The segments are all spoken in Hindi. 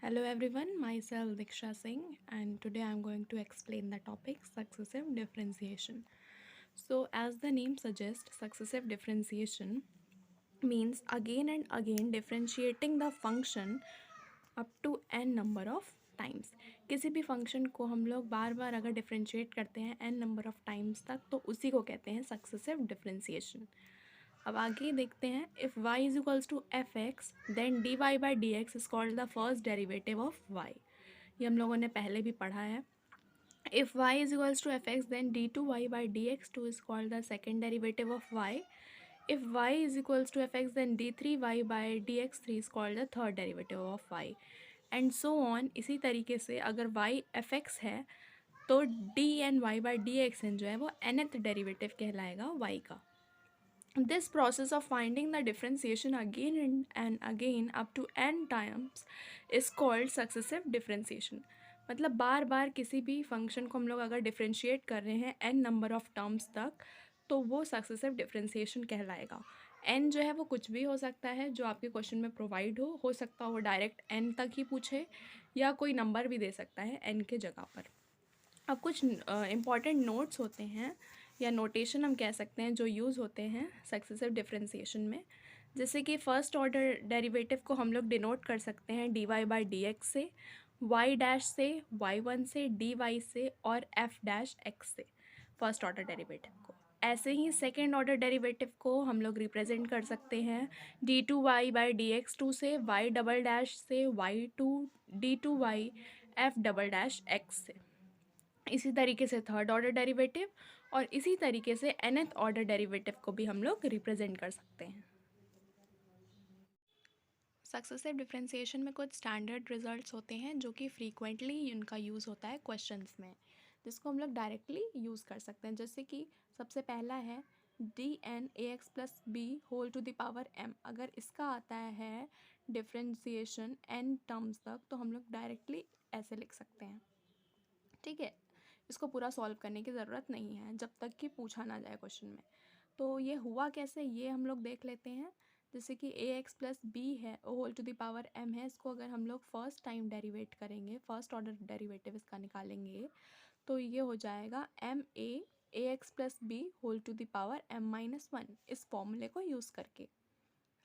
Hello everyone, myself Diksha Singh, and today I'm going to explain the topic successive differentiation. So, as the name suggests, successive differentiation means again and again differentiating the function up to n number of times. किसी भी फंक्शन को हम लोग बार बार अगर डिफ्रेंशिएट करते हैं n नंबर ऑफ टाइम्स तक तो उसी को कहते हैं सक्सेसिव डिफ्रेंशिएशन. अब आगे देखते हैं. If y is equals to F X then D Y by D X is called the first derivative of y. ये हम लोगों ने पहले भी पढ़ा है. If y is equals to F X then D two Y by D X two is called the second derivative of y. If y is equals to F X then D three Y by D X three is called the third derivative of y. And so on. इसी तरीके से अगर y एफ एक्स है तो D N Y by D X N जो है वो nth डेरिवेटिव कहलाएगा y का. This process of finding the differentiation again and again up to n times is called successive differentiation. मतलब बार बार किसी भी फंक्शन को हम लोग अगर डिफ्रेंशिएट कर रहे हैं n नंबर ऑफ टर्म्स तक तो वो सक्सेसिव डिफ्रेंशिएशन कहलाएगा. n जो है वो कुछ भी हो सकता है जो आपके क्वेश्चन में प्रोवाइड हो सकता हो डायरेक्ट n तक ही पूछे या कोई नंबर भी दे सकता है n के जगह पर. अब कुछ इम्पॉर्टेंट नोट्स होते हैं या नोटेशन हम कह सकते हैं जो यूज़ होते हैं सक्सेसिव डिफरेंशिएशन में. जैसे कि फ़र्स्ट ऑर्डर डेरिवेटिव को हम लोग डिनोट कर सकते हैं D Y by D X से, वाई डैश से, वाई वन से, डी वाई से और एफ डैश एक्स से फर्स्ट ऑर्डर डेरिवेटिव को. ऐसे ही सेकेंड ऑर्डर डेरिवेटिव को हम लोग रिप्रेजेंट कर सकते हैं D two Y by D X two से, वाई डबल डैश से, Y two D two Y F double dash X से. इसी तरीके से थर्ड ऑर्डर डेरिवेटिव और इसी तरीके से nth ऑर्डर डेरिवेटिव को भी हम लोग रिप्रेजेंट कर सकते हैं. सक्सेसिव डिफरेंशिएशन में कुछ स्टैंडर्ड रिजल्ट्स होते हैं जो कि फ्रीक्वेंटली इनका यूज़ होता है क्वेश्चंस में, जिसको हम लोग डायरेक्टली यूज़ कर सकते हैं. जैसे कि सबसे पहला है D N A X plus B whole to the power M. अगर इसका आता है डिफरेंशिएशन एन टर्म्स तक तो हम लोग डायरेक्टली ऐसे लिख सकते हैं. ठीक है, इसको पूरा सॉल्व करने की ज़रूरत नहीं है जब तक कि पूछा ना जाए क्वेश्चन में. तो ये हुआ कैसे ये हम लोग देख लेते हैं. जैसे कि ए एक्स प्लस बी है whole to the power M है, इसको अगर हम लोग फर्स्ट टाइम डेरिवेट करेंगे, फर्स्ट ऑर्डर डेरिवेटिव इसका निकालेंगे तो ये हो जाएगा M A X plus B whole to the power M minus one, इस फॉर्मूले को यूज़ करके.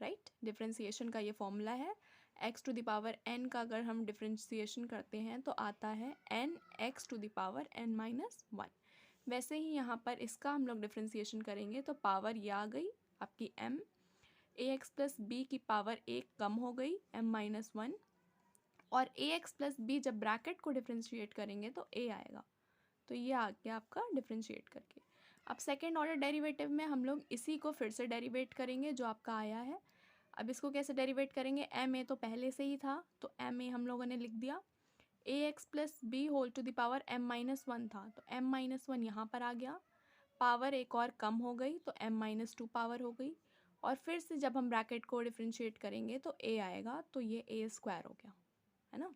राइट, डिफ्रेंसिएशन का ये फॉर्मूला है. X to the power N का अगर हम डिफ्रेंसिएशन करते हैं तो आता है N X to the power N minus one. वैसे ही यहाँ पर इसका हम लोग डिफ्रेंसिएशन करेंगे तो पावर ये आ गई आपकी M, A X plus B की पावर एक कम हो गई एम माइनस वन, और ए एक्स प्लस बी जब ब्रैकेट को डिफ्रेंशिएट करेंगे तो ए आएगा. तो ये आ गया आपका डिफ्रेंशिएट करके. अब सेकेंड ऑर्डर डेरिवेटिव में हम लोग इसी को फिर से डेरिवेट करेंगे जो आपका आया है. अब इसको कैसे डेरिवेट करेंगे, एम ए तो पहले से ही था तो एम ए हम लोगों ने लिख दिया. A X plus B whole to the power M minus one था तो एम माइनस वन यहाँ पर आ गया, पावर एक और कम हो गई तो एम माइनस टू पावर हो गई, और फिर से जब हम ब्रैकेट को डिफ्रेंशिएट करेंगे तो ए आएगा तो ये ए स्क्वायर हो गया, है ना.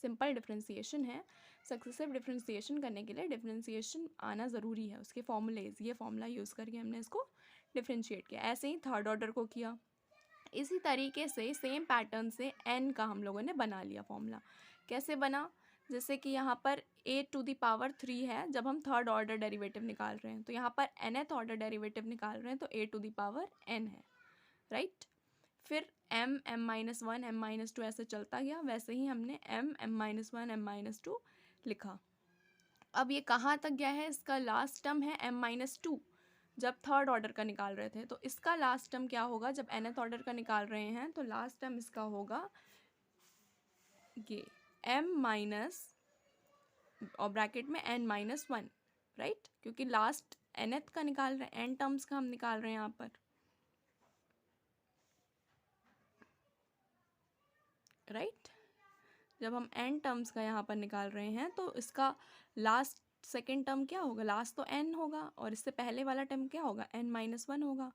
सिंपल डिफ्रेंसिएशन है. सक्सेसिव डिफ्रेंसिएशन करने के लिए डिफ्रेंसिएशन आना ज़रूरी है, उसके फॉर्मूलेज, ये फॉर्मूला यूज़ करके हमने इसको डिफ्रेंशिएट किया. ऐसे ही थर्ड ऑर्डर को किया. इसी तरीके से सेम पैटर्न से n का हम लोगों ने बना लिया फॉर्मूला. कैसे बना, जैसे कि यहाँ पर a to the power three है जब हम थर्ड ऑर्डर डेरिवेटिव निकाल रहे हैं, तो यहाँ पर nth ऑर्डर डेरिवेटिव निकाल रहे हैं तो a to the power n है. राइट, फिर m minus one m minus two ऐसे चलता गया. वैसे ही हमने m minus one m minus two लिखा. अब ये कहाँ तक गया है, इसका लास्ट टर्म है m माइनस टू जब थर्ड ऑर्डर का निकाल रहे थे, तो इसका लास्ट टर्म क्या होगा जब nth ऑर्डर का निकाल रहे हैं तो लास्ट टर्म इसका होगा ये m माइनस और ब्रैकेट में n माइनस वन. राइट, क्योंकि लास्ट nth का निकाल रहे हैं, n टर्म्स का हम निकाल रहे हैं यहाँ पर. राइट, जब हम n टर्म्स का यहाँ पर निकाल रहे हैं तो इसका लास्ट सेकेंड टर्म क्या होगा, लास्ट तो n होगा और इससे पहले वाला टर्म क्या होगा, n माइनस वन होगा.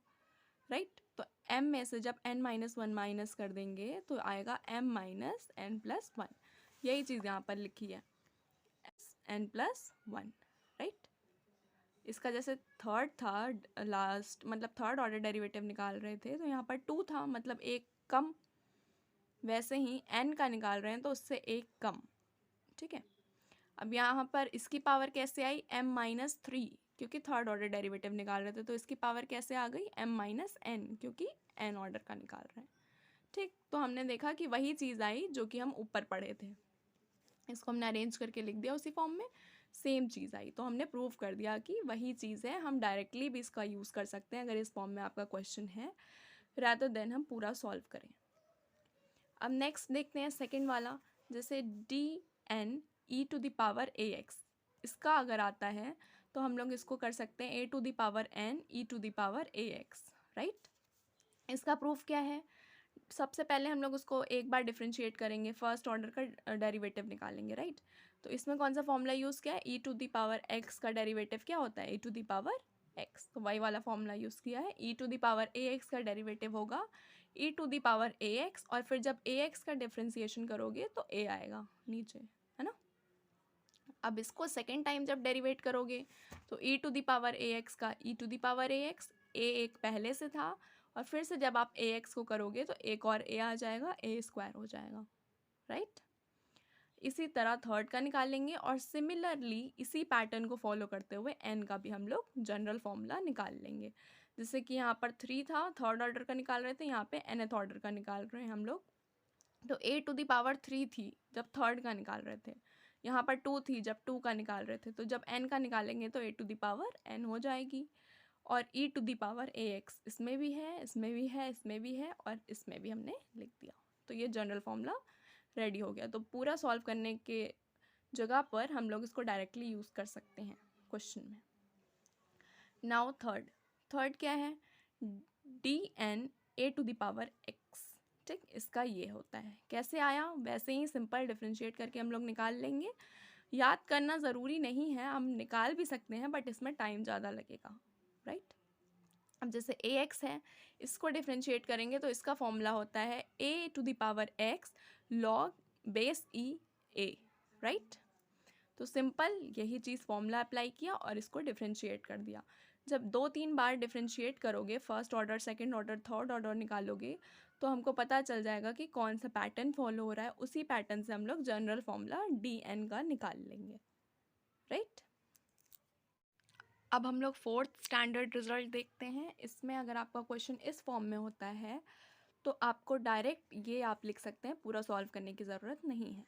राइट, तो m में से जब n माइनस वन माइनस कर देंगे तो आएगा m minus N plus one. यही चीज़ यहाँ पर लिखी है n प्लस वन. राइट, इसका जैसे थर्ड था लास्ट, मतलब थर्ड ऑर्डर डेरिवेटिव निकाल रहे थे तो यहाँ पर टू था मतलब एक कम. वैसे ही n का निकाल रहे हैं तो उससे एक कम, ठीक है। अब यहाँ पर इसकी पावर कैसे आई, m-3, क्योंकि थर्ड ऑर्डर डेरिवेटिव निकाल रहे थे, तो इसकी पावर कैसे आ गई, m-n, क्योंकि n ऑर्डर का निकाल रहे हैं, ठीक। तो हमने देखा कि वही चीज़ आई जो कि हम ऊपर पढ़े थे, इसको हमने अरेंज करके लिख दिया उसी फॉर्म में, सेम चीज़ आई, तो हमने प्रूव कर दिया कि वही चीज़ है। हम डायरेक्टली भी इसका यूज़ कर सकते हैं अगर इस फॉर्म में आपका क्वेश्चन है, रादर देन हम पूरा सॉल्व करें। अब नेक्स्ट देखते हैं सेकंड वाला, जैसे dn(e⁴x), इसका अगर आता है तो हम लोग इसको कर सकते हैं a⁴n(e⁴ax), राइट। इसका प्रूफ क्या है, सबसे पहले हम लोग उसको एक बार डिफ्रेंशिएट करेंगे, फर्स्ट ऑर्डर का डेरिवेटिव निकालेंगे, राइट। तो इसमें कौन सा फॉर्मूला यूज़ किया है, e⁴x का डेरिवेटिव क्या होता है, e⁴x, तो वही वाला फॉर्मूला यूज़ किया है। e⁴ax का डेरिवेटिव होगा e⁴ax, और फिर जब ax का डिफ्रेंसिएशन करोगे तो a आएगा नीचे, है ना। अब इसको सेकेंड टाइम जब डेरिवेट करोगे तो e⁴ax का e⁴ax, a एक पहले से था, और फिर से जब आप ax को करोगे तो एक और a आ जाएगा, a² हो जाएगा, राइट। इसी तरह थर्ड का निकालेंगे, और सिमिलरली इसी पैटर्न को फॉलो करते हुए n का भी हम लोग जनरल फॉर्मूला निकाल लेंगे। जैसे कि यहाँ पर 3 था, थर्ड ऑर्डर का निकाल रहे थे, यहाँ पे nth ऑर्डर का निकाल रहे हैं हम लोग। तो a⁴ थी जब थर्ड का निकाल रहे थे, यहाँ पर 2 थी जब 2 का निकाल रहे थे, तो जब n का निकालेंगे तो a⁴n हो जाएगी। और e⁴ax इसमें भी है, इसमें भी है, इसमें भी है, और इसमें भी हमने लिख दिया, तो ये जनरल फॉर्मूला रेडी हो गया। तो पूरा सॉल्व करने के जगह पर हम लोग इसको डायरेक्टली यूज़ कर सकते हैं क्वेश्चन में। नाउ थर्ड क्या है, dn(a⁴x), ठीक। इसका ये होता है, कैसे आया, वैसे ही सिंपल डिफ्रेंशिएट करके हम लोग निकाल लेंगे। याद करना ज़रूरी नहीं है, हम निकाल भी सकते हैं, बट इसमें टाइम ज़्यादा लगेगा, राइट। अब जैसे ax है, इसको डिफ्रेंशिएट करेंगे तो इसका फॉर्मूला होता है a⁴x log base e(a), right. तो सिंपल यही चीज़ फॉर्मूला अप्लाई किया और इसको डिफ्रेंशिएट कर दिया। जब 2-3 बार डिफ्रेंशिएट करोगे, first order, second order, third order निकालोगे, तो हमको पता चल जाएगा कि कौन सा पैटर्न फॉलो हो रहा है। उसी पैटर्न से हम लोग जनरल फॉर्मूला dn का निकाल लेंगे, राइट। अब हम लोग फोर्थ स्टैंडर्ड रिजल्ट देखते हैं। इसमें अगर आपका क्वेश्चन इस फॉर्म में होता है तो आपको डायरेक्ट ये आप लिख सकते हैं, पूरा सॉल्व करने की ज़रूरत नहीं है,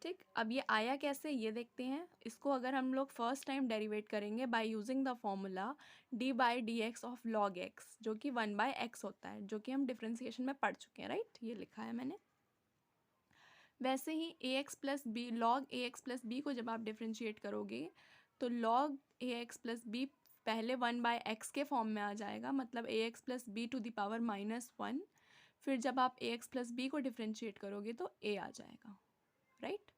ठीक। अब ये आया कैसे ये देखते हैं। इसको अगर हम लोग फर्स्ट टाइम डेरिवेट करेंगे by using the formula d/dx of log x, जो कि 1/x होता है, जो कि हम डिफ्रेंसिएशन में पढ़ चुके हैं, राइट, ये लिखा है मैंने। वैसे ही ax plus B, log ax plus B को जब आप डिफ्रेंशिएट करोगे तो log ax प्लस बी पहले 1/x के फॉर्म में आ जाएगा, मतलब ax plus B to the power -1। फिर जब आप ax प्लस बी को डिफ्रेंशिएट करोगे तो a आ जाएगा, राइट।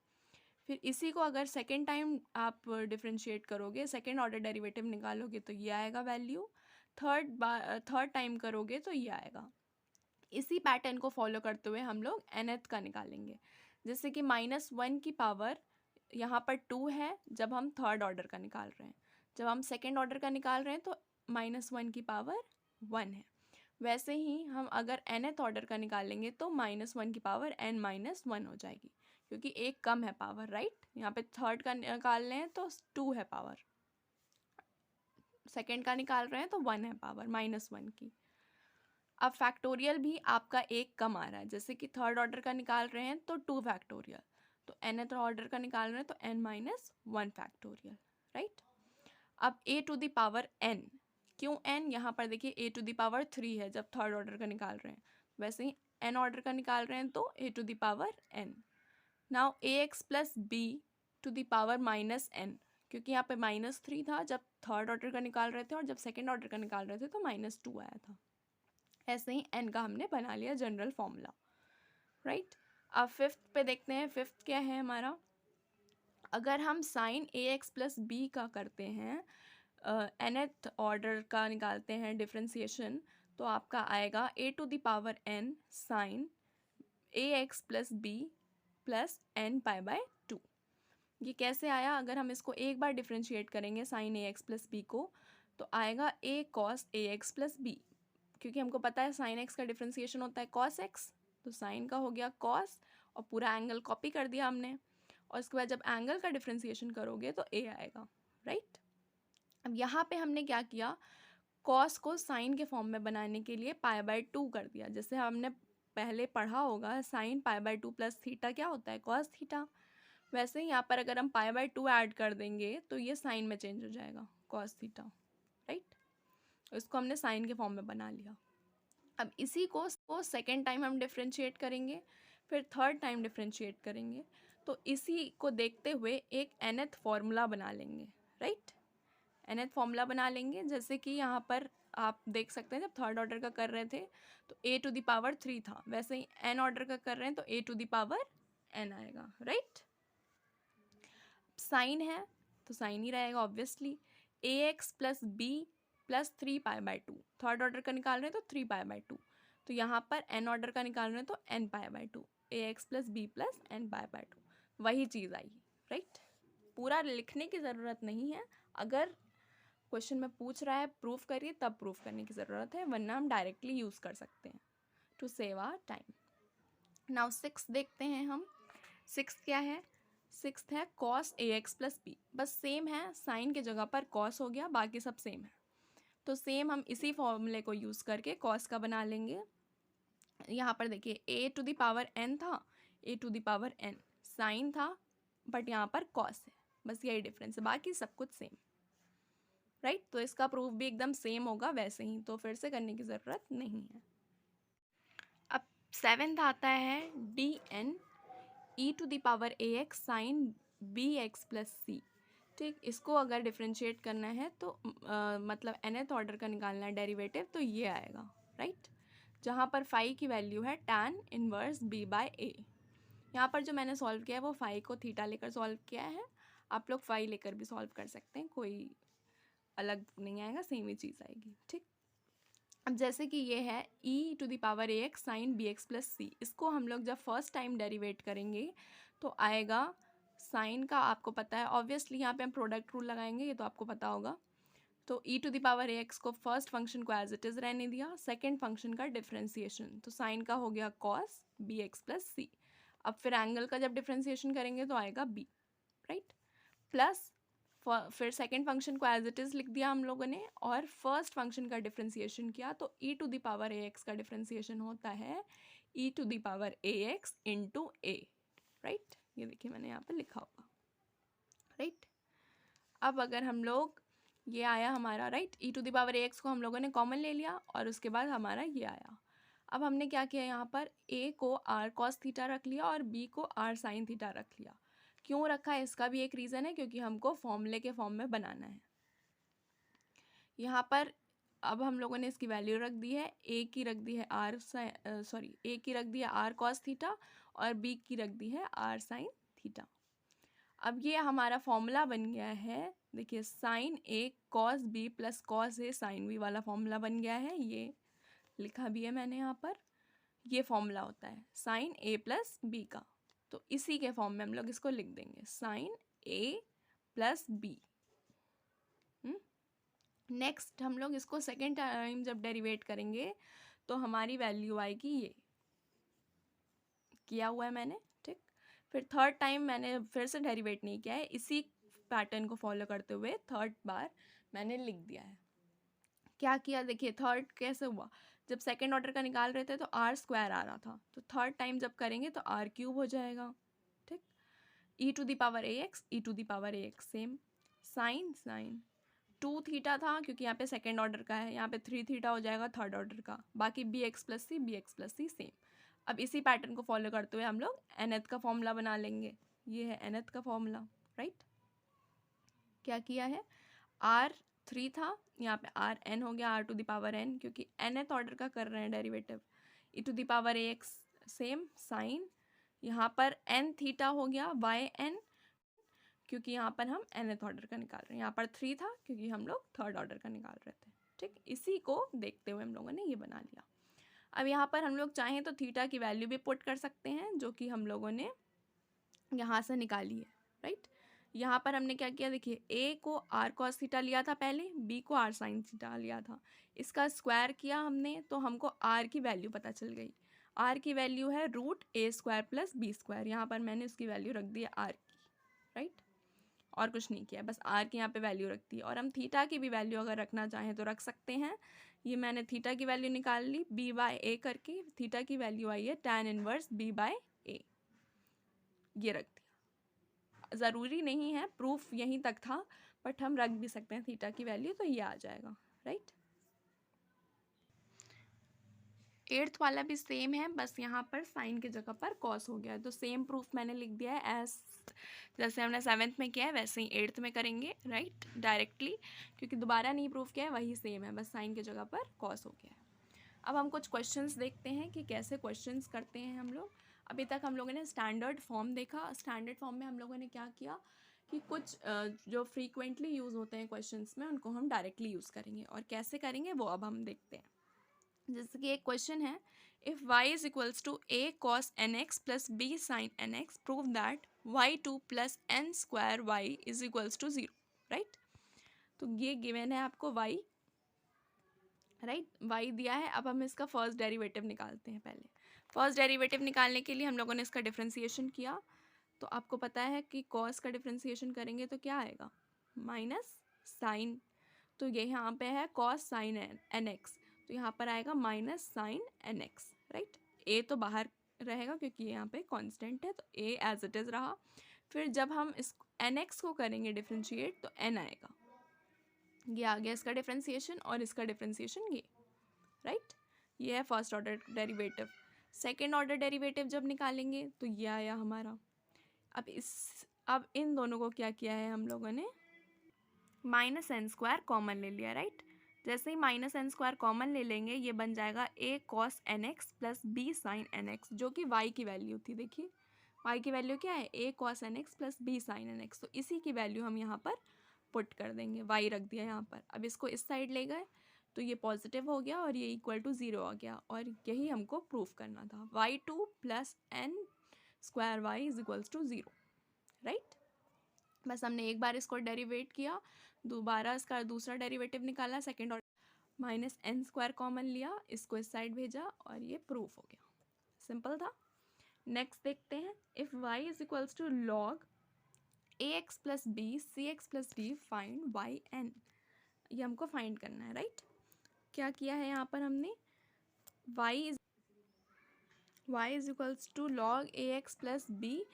फिर इसी को अगर सेकेंड टाइम आप डिफ्रेंशिएट करोगे, सेकेंड ऑर्डर डेरिवेटिव निकालोगे तो ये आएगा वैल्यू। थर्ड टाइम करोगे तो ये आएगा। इसी पैटर्न को फॉलो करते हुए हम लोग nth का निकालेंगे। जैसे कि -1 की पावर यहाँ पर 2 है जब हम थर्ड ऑर्डर का निकाल रहे हैं, जब हम सेकेंड ऑर्डर का निकाल रहे हैं तो -1 की पावर 1 है। वैसे ही हम अगर nth ऑर्डर का निकालेंगे तो -1 की पावर n-1 हो जाएगी, क्योंकि एक कम है पावर, राइट। यहाँ पे थर्ड का निकाल रहे हैं तो 2 है पावर, सेकेंड का निकाल रहे हैं तो 1 है पावर -1 की। अब फैक्टोरियल भी आपका एक कम आ रहा है, जैसे कि थर्ड ऑर्डर का निकाल रहे हैं तो 2 फैक्टोरियल, तो nth ऑर्डर का निकाल रहे हैं तो n-1 फैक्टोरियल, राइट। अब a⁴n, क्यों n, यहाँ पर देखिए a⁴3 है जब थर्ड ऑर्डर का निकाल रहे हैं, वैसे ही n ऑर्डर का निकाल रहे हैं तो a⁴n। Now ax plus B to the power -n, क्योंकि यहाँ पे -3 था जब थर्ड ऑर्डर का निकाल रहे थे, और जब सेकेंड ऑर्डर का निकाल रहे थे तो -2 आया था। ऐसे ही n का हमने बना लिया जनरल फॉर्मूला, राइट। अब फिफ्थ पे देखते हैं, फिफ्थ क्या है हमारा। अगर हम साइन ax प्लस बी का करते हैं, nth ऑर्डर का निकालते हैं डिफ्रेंसिएशन, तो आपका आएगा a⁴n sine ax plus B plus n π/2। ये कैसे आया, अगर हम इसको एक बार डिफ्रेंशिएट करेंगे साइन ax प्लस बी को, तो आएगा a cos ax plus B, क्योंकि हमको पता है साइन x का डिफ्रेंसिएशन होता है cos x, तो साइन का हो गया कॉस और पूरा एंगल कॉपी कर दिया हमने, और उसके बाद जब एंगल का डिफ्रेंसिएशन करोगे तो ए आएगा, राइट। अब यहाँ पे हमने क्या किया, कॉस को साइन के फॉर्म में बनाने के लिए π/2 कर दिया। जैसे हमने पहले पढ़ा होगा साइन π/2 प्लस थीटा क्या होता है, कॉस थीटा। वैसे ही यहाँ पर अगर हम π/2 ऐड कर देंगे तो ये साइन में चेंज हो जाएगा, कॉस थीटा, राइट। इसको हमने साइन के फॉर्म में बना लिया। अब इसी को सेकेंड टाइम हम डिफ्रेंशिएट करेंगे, फिर थर्ड टाइम डिफ्रेंशिएट करेंगे, तो इसी को देखते हुए एक nth फॉर्मूला बना लेंगे, राइट। nth फॉर्मूला बना लेंगे, जैसे कि यहाँ पर आप देख सकते हैं जब थर्ड ऑर्डर का कर रहे थे तो a⁻3 था, वैसे ही n ऑर्डर का कर रहे हैं तो a⁻n आएगा, राइट। साइन है तो साइन ही रहेगा obviously. ax plus B plus 3π/2, third order का निकाल रहे हैं तो 3π/2, तो यहाँ पर n ऑर्डर का निकाल रहे हैं तो n π/2, ax plus B plus n π/2, वही चीज़ आई, राइट। पूरा लिखने की ज़रूरत नहीं है, अगर क्वेश्चन में पूछ रहा है प्रूफ करिए तब प्रूफ करने की ज़रूरत है, वरना हम डायरेक्टली यूज़ कर सकते हैं to save our time. Now 6 देखते हैं हम। 6 क्या है, 6 है cos ax प्लस बी, बस सेम है, साइन के जगह पर cos हो गया, बाकी सब सेम है। तो सेम हम इसी फॉर्मूले को यूज़ करके cos का बना लेंगे। यहाँ पर देखिए a⁻n था, a⁻n साइन था, बट यहाँ पर cos है, बस यही डिफरेंस है, बाकी सब कुछ सेम, राइट। तो इसका प्रूफ भी एकदम सेम होगा वैसे ही, तो फिर से करने की ज़रूरत नहीं है। अब 7th आता है dn e⁻ax sine bx plus c, ठीक। इसको अगर डिफ्रेंशिएट करना है तो मतलब nth ऑर्डर का निकालना है डेरिवेटिव, तो ये आएगा, राइट। जहाँ पर फाई की वैल्यू है tan इनवर्स b/a। यहाँ पर जो मैंने सॉल्व किया है वो फाई को थीटा लेकर सॉल्व किया है, आप लोग फाई लेकर भी सॉल्व कर सकते हैं, कोई अलग नहीं आएगा, सेम ही चीज़ आएगी, ठीक। अब जैसे कि ये है e⁻ax sine bx plus c, इसको हम लोग जब फर्स्ट टाइम डेरिवेट करेंगे तो आएगा साइन का, आपको पता है ऑब्वियसली, यहाँ पे हम प्रोडक्ट रूल लगाएंगे, ये तो आपको पता होगा। तो e⁻ax को फर्स्ट फंक्शन को एज इट इज़ रहने दिया, सेकेंड फंक्शन का डिफ्रेंसिएशन, तो साइन का हो गया cos bx प्लस c। अब फिर एंगल का जब डिफ्रेंसिएशन करेंगे तो आएगा b, राइट, प्लस फिर सेकेंड फंक्शन को एज इट इज़ लिख दिया हम लोगों ने, और फर्स्ट फंक्शन का डिफ्रेंसिएशन किया, तो e⁻ax का डिफ्रेंसिएशन होता है e⁻ax इंटू a, राइट। ये देखिए मैंने यहाँ पर लिखा होगा, राइट। अब अगर हम लोग, ये आया हमारा, राइट, e⁻ax को हम लोगों ने कॉमन ले लिया और उसके बाद हमारा ये आया। अब हमने क्या किया, यहाँ पर a को r cos थीटा रख लिया और b को r sin थीटा रख लिया। क्यों रखा है इसका भी एक रीज़न है, क्योंकि हमको फॉर्मूले के फॉर्म में बनाना है। यहाँ पर अब हम लोगों ने इसकी वैल्यू रख दी है, a की रख दी है a की रख दी है r cos थीटा और b की रख दी है r sin थीटा। अब ये हमारा फॉर्मूला बन गया है, देखिए sine a cos b plus cos a sin b वाला फॉर्मूला बन गया है, ये लिखा भी है मैंने यहाँ पर। ये फॉर्मूला होता है साइन a प्लस b का, तो इसी के फॉर्म में हम लोग इसको लिख देंगे, sine a plus B. Next हम लोग इसको सेकेंड टाइम जब डेरिवेट करेंगे तो हमारी वैल्यू आएगी, ये किया हुआ है मैंने, ठीक। फिर थर्ड टाइम मैंने फिर से डेरिवेट नहीं किया है, इसी पैटर्न को फॉलो करते हुए थर्ड बार मैंने लिख दिया है। क्या किया, देखिए थर्ड कैसे हुआ, जब सेकेंड ऑर्डर का निकाल रहे थे तो r² आ रहा था, तो थर्ड टाइम जब करेंगे तो r³ हो जाएगा, ठीक। e⁻ax सेम, साइन 2 थीटा था क्योंकि यहाँ पे सेकेंड ऑर्डर का है, यहाँ पे 3 थीटा हो जाएगा थर्ड ऑर्डर का, बाकी bx प्लस c सेम। अब इसी पैटर्न को फॉलो करते हुए हम लोग nth का फॉर्मूला बना लेंगे, ये है nth का फॉर्मूला, राइट। क्या किया है, r3 था, यहाँ पे rn हो गया r⁻n, क्योंकि nth ऑर्डर का कर रहे हैं डेरिवेटिव। e⁻ax सेम, साइन यहाँ पर n थीटा हो गया yn, क्योंकि यहाँ पर हम nth ऑर्डर का निकाल रहे हैं, यहाँ पर 3 था क्योंकि हम लोग थर्ड ऑर्डर का निकाल रहे थे, ठीक। इसी को देखते हुए हम लोगों ने ये बना लिया। अब यहाँ पर हम लोग चाहें तो थीटा की वैल्यू भी पुट कर सकते हैं, जो कि हम लोगों ने यहाँ से निकाली है, राइट। यहाँ पर हमने क्या किया, देखिए a को r cos थीटा लिया था पहले, b को r sin थीटा लिया था, इसका स्क्वायर किया हमने तो हमको r की वैल्यू पता चल गई। आर की वैल्यू है √a² प्लस b², यहाँ पर मैंने उसकी वैल्यू रख दी है आर की, राइट, और कुछ नहीं किया, बस आर की यहाँ पे वैल्यू रख दी। और हम थीटा की भी वैल्यू अगर रखना चाहें तो रख सकते हैं। ये मैंने थीटा की वैल्यू निकाल ली b/a करके, थीटा की वैल्यू आई है tan इनवर्स b/a, ये रख दिया। ज़रूरी नहीं है, प्रूफ यहीं तक था, बट हम रख भी सकते हैं थीटा की वैल्यू, तो ये आ जाएगा, राइट। 8th वाला भी सेम है, बस यहाँ पर साइन की जगह पर कॉस हो गया है, तो सेम प्रूफ मैंने लिख दिया है एज जैसे हमने 7th में किया है वैसे ही 8th में करेंगे, राइट, डायरेक्टली, क्योंकि दोबारा नहीं प्रूफ किया है, वही सेम है, बस साइन की जगह पर कॉस हो गया है। अब हम कुछ क्वेश्चंस देखते हैं कि कैसे क्वेश्चंस करते हैं हम लोग। अभी तक हम लोगों ने स्टैंडर्ड फॉर्म देखा। स्टैंडर्ड फॉर्म में हम लोगों ने क्या किया कि कुछ जो फ्रीक्वेंटली यूज़ होते हैं क्वेश्चंस में उनको हम डायरेक्टली यूज़ करेंगे, और कैसे करेंगे वो अब हम देखते हैं। जैसे कि एक क्वेश्चन है, if y is equals to a cos nx plus b sin nx prove that y2 plus n square y is equals to 0, right. तो ये गिवन है आपको y, राइट, y दिया है। अब हम इसका फर्स्ट डेरिवेटिव निकालते हैं। पहले फर्स्ट डेरिवेटिव निकालने के लिए हम लोगों ने इसका डिफ्रेंसिएशन किया, तो आपको पता है कि cos का डिफ्रेंसिएशन करेंगे तो क्या आएगा, माइनस साइन, तो ये यहाँ पे है cos sin nx, तो यहाँ पर आएगा minus sine nx, right. a तो बाहर रहेगा क्योंकि यहाँ पे कांस्टेंट है, तो a एज इट इज़ रहा। फिर जब हम इस nx को करेंगे डिफ्रेंशिएट तो n आएगा, ये आ गया इसका डिफ्रेंसिएशन, और इसका डिफ्रेंसिएशन ये, राइट। ये है first order derivative. Second order derivative जब निकालेंगे तो ये आया हमारा। अब इन दोनों को क्या किया है हम लोगों ने, माइनस एन स्क्वायर कॉमन ले लिया, राइट। जैसे ही माइनस एन स्क्वायर कॉमन ले लेंगे ये बन जाएगा a cos nx plus b sin nx, जो कि y की वैल्यू थी। देखिए y की वैल्यू क्या है, a cos nx plus b sin nx, तो इसी की वैल्यू हम यहाँ पर पुट कर देंगे, y रख दिया यहाँ पर। अब इसको इस साइड ले गए तो ये पॉजिटिव हो गया और ये इक्वल टू 0 आ गया, और यही हमको प्रूफ करना था, y2 plus n square y is equals to 0, right. बस हमने एक बार इसको डेरिवेट किया, दोबारा इसका दूसरा डेरिवेटिव निकाला, second order, minus N square common लिया, इसको इस साइड भेजा और ये प्रूफ हो गया। सिंपल था। नेक्स्ट देखते हैं, if y is equals to log ax plus B C X plus D find Y N, ये हमको फाइंड करना है, राइट। क्या किया है यहाँ पर हमने, y is equals to log ax plus B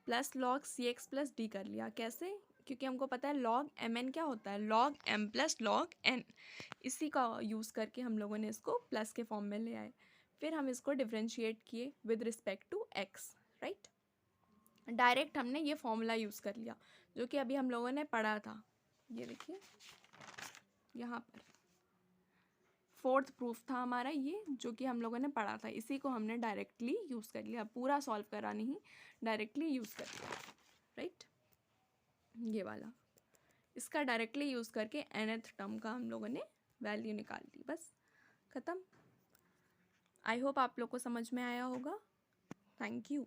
plus log C X plus D कर लिया। कैसे, क्योंकि हमको पता है लॉग एम एन क्या होता है, log M plus log N, इसी का यूज़ करके हम लोगों ने इसको प्लस के फॉर्म में ले आए। फिर हम इसको डिफ्रेंशिएट किए with respect to X, right. Direct हमने ये फॉर्मूला यूज़ कर लिया जो कि अभी हम लोगों ने पढ़ा था, ये देखिए यहाँ पर फोर्थ प्रूफ था हमारा ये, जो कि हम लोगों ने पढ़ा था, इसी को हमने डायरेक्टली यूज़ कर लिया, पूरा सॉल्व करा नहीं, डायरेक्टली यूज़ कर लिया, राइट। ये वाला, इसका डायरेक्टली यूज़ करके nth टर्म का हम लोगों ने वैल्यू निकाल ली, बस ख़त्म। आई होप आप लोग को समझ में आया होगा। Thank you.